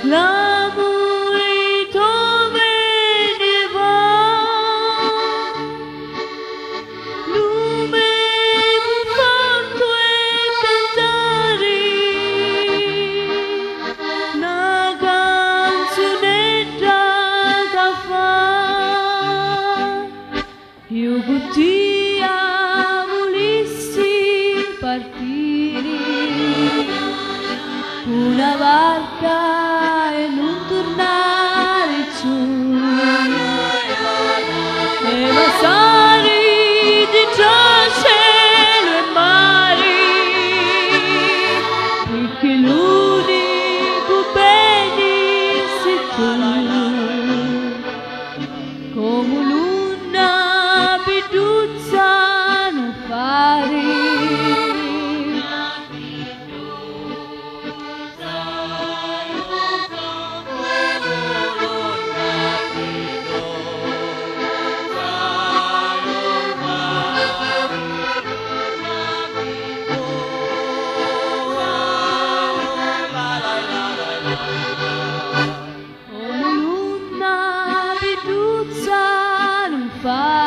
L'amore dove ne va, lume fatto e cantare, una canzonetta da fa. Io con te volissi partire, una barca e non tornare giù, e passare dentro cielo e mare, perché l'unico bene sei tu, come l'una peduzza non fare. Far